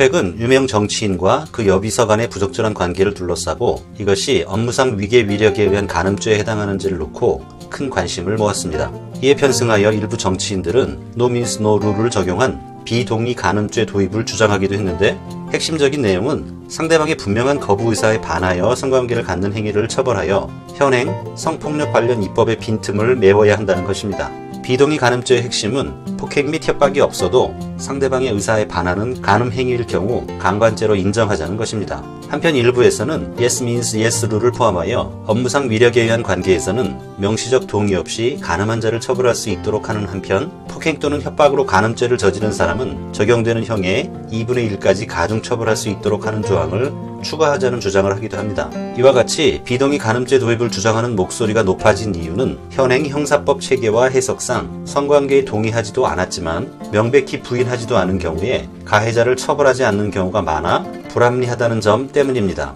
최근 유명 정치인과 그 여비서 간의 부적절한 관계를 둘러싸고 이것이 업무상 위계 위력에 의한 간음죄에 해당하는지를 놓고 큰 관심을 모았습니다. 이에 편승하여 일부 정치인들은 No means no 룰을 적용한 비동의 간음죄 도입을 주장하기도 했는데, 핵심적인 내용은 상대방의 분명한 거부 의사에 반하여 성관계를 갖는 행위를 처벌하여 현행 성폭력 관련 입법의 빈틈을 메워야 한다는 것입니다. 비동의 간음죄의 핵심은 폭행 및 협박이 없어도 상대방의 의사에 반하는 간음 행위일 경우 강간죄로 인정하자는 것입니다. 한편 일부에서는 Yes means yes 룰을 포함하여 업무상 위력에 의한 관계에서는 명시적 동의 없이 간음한 자를 처벌할 수 있도록 하는 한편, 폭행 또는 협박으로 간음죄를 저지른 사람은 적용되는 형의 2분의 1까지 가중 처벌할 수 있도록 하는 조항을 추가하자는 주장을 하기도 합니다. 이와 같이 비동의 간음죄 도입을 주장하는 목소리가 높아진 이유는 현행 형사법 체계와 해석상 성관계에 동의하지도 않았지만 명백히 부인하지도 않은 경우에 가해자를 처벌하지 않는 경우가 많아 불합리하다는 점 때문입니다.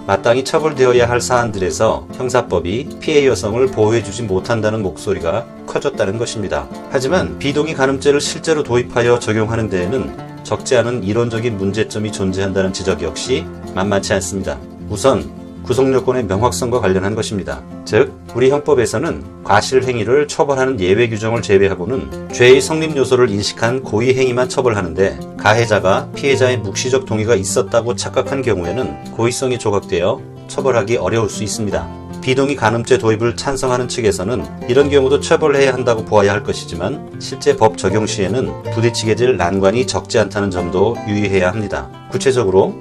마땅히 처벌되어야 할 사안들에서 형사법이 피해 여성을 보호해주지 못한다는 목소리가 커졌다는 것입니다. 하지만 비동의 간음죄를 실제로 도입하여 적용하는 데에는 적지 않은 이론적인 문제점이 존재한다는 지적 역시 만만치 않습니다. 우선 구속요건의 명확성과 관련한 것입니다. 즉, 우리 형법에서는 과실 행위를 처벌하는 예외 규정을 제외하고는 죄의 성립 요소를 인식한 고의 행위만 처벌하는데, 가해자가 피해자의 묵시적 동의가 있었다고 착각한 경우에는 고의성이 조각되어 처벌하기 어려울 수 있습니다. 비동의 간음죄 도입을 찬성하는 측에서는 이런 경우도 처벌해야 한다고 보아야 할 것이지만 실제 법 적용 시에는 부딪히게 될 난관이 적지 않다는 점도 유의해야 합니다. 구체적으로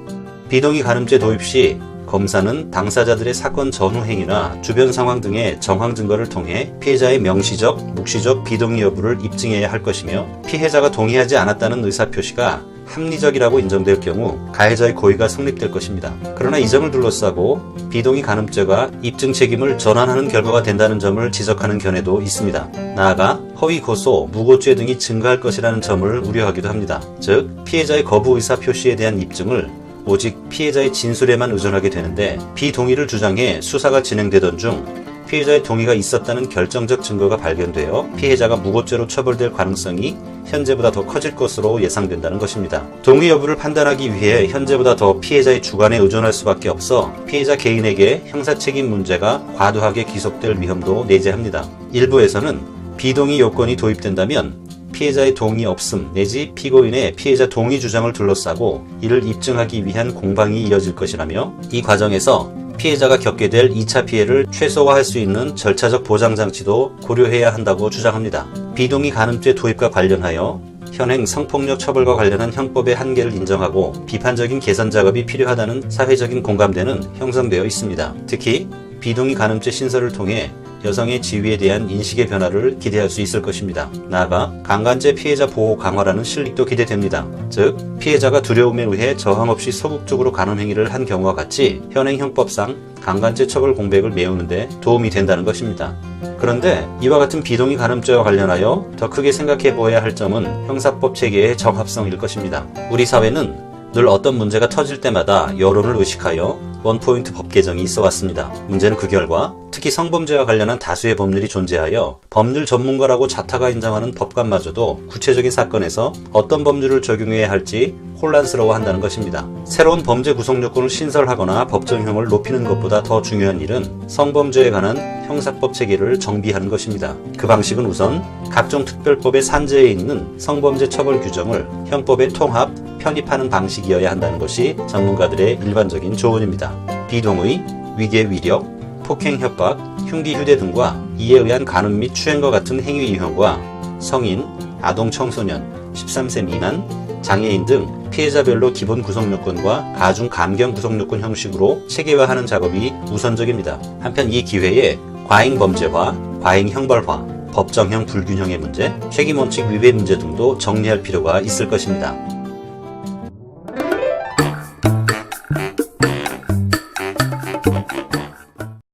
비동의 간음죄 도입 시 검사는 당사자들의 사건 전후 행위나 주변 상황 등의 정황 증거를 통해 피해자의 명시적, 묵시적 비동의 여부를 입증해야 할 것이며, 피해자가 동의하지 않았다는 의사표시가 합리적이라고 인정될 경우 가해자의 고의가 성립될 것입니다. 그러나 이 점을 둘러싸고 비동의 간음죄가 입증 책임을 전환하는 결과가 된다는 점을 지적하는 견해도 있습니다. 나아가 허위 고소, 무고죄 등이 증가할 것이라는 점을 우려하기도 합니다. 즉, 피해자의 거부 의사 표시에 대한 입증을 오직 피해자의 진술에만 의존하게 되는데, 비동의를 주장해 수사가 진행되던 중 피해자의 동의가 있었다는 결정적 증거가 발견되어 피해자가 무고죄로 처벌될 가능성이 현재보다 더 커질 것으로 예상된다는 것입니다. 동의 여부를 판단하기 위해 현재보다 더 피해자의 주관에 의존할 수밖에 없어 피해자 개인에게 형사책임 문제가 과도하게 기속될 위험도 내재합니다. 일부에서는 비동의 요건이 도입된다면 피해자의 동의 없음 내지 피고인의 피해자 동의 주장을 둘러싸고 이를 입증하기 위한 공방이 이어질 것이라며, 이 과정에서 피해자가 겪게 될 2차 피해를 최소화할 수 있는 절차적 보장장치도 고려해야 한다고 주장합니다. 비동의 간음죄 도입과 관련하여 현행 성폭력 처벌과 관련한 형법의 한계를 인정하고 비판적인 개선 작업이 필요하다는 사회적인 공감대는 형성되어 있습니다. 특히 비동의 간음죄 신설을 통해 여성의 지위에 대한 인식의 변화를 기대할 수 있을 것입니다. 나아가 강간죄 피해자 보호 강화라는 실익도 기대됩니다. 즉, 피해자가 두려움에 의해 저항 없이 소극적으로 간음 행위를 한 경우와 같이 현행 형법상 강간죄 처벌 공백을 메우는 데 도움이 된다는 것입니다. 그런데 이와 같은 비동의 간음죄와 관련하여 더 크게 생각해 보아야 할 점은 형사법 체계의 적합성일 것입니다. 우리 사회는 늘 어떤 문제가 터질 때마다 여론을 의식하여 원포인트 법 개정이 있어 왔습니다. 문제는 그 결과 특히 성범죄와 관련한 다수의 법률이 존재하여 법률 전문가라고 자타가 인정하는 법관마저도 구체적인 사건에서 어떤 법률을 적용해야 할지 혼란스러워한다는 것입니다. 새로운 범죄 구속 요건을 신설하거나 법정형을 높이는 것보다 더 중요한 일은 성범죄에 관한 형사법 체계를 정비하는 것입니다. 그 방식은 우선 각종 특별법의 산재에 있는 성범죄 처벌 규정을 형법에 통합, 편입하는 방식이어야 한다는 것이 전문가들의 일반적인 조언입니다. 비동의, 위계 위력, 폭행 협박, 흉기 휴대 등과 이에 의한 간음 및 추행과 같은 행위 유형과 성인, 아동 청소년, 13세 미만, 장애인 등 피해자별로 기본 구속요건과 가중 감경 구속요건 형식으로 체계화하는 작업이 우선적입니다. 한편 이 기회에 과잉범죄화, 과잉형벌화, 법정형 불균형의 문제, 책임원칙 위배 문제 등도 정리할 필요가 있을 것입니다.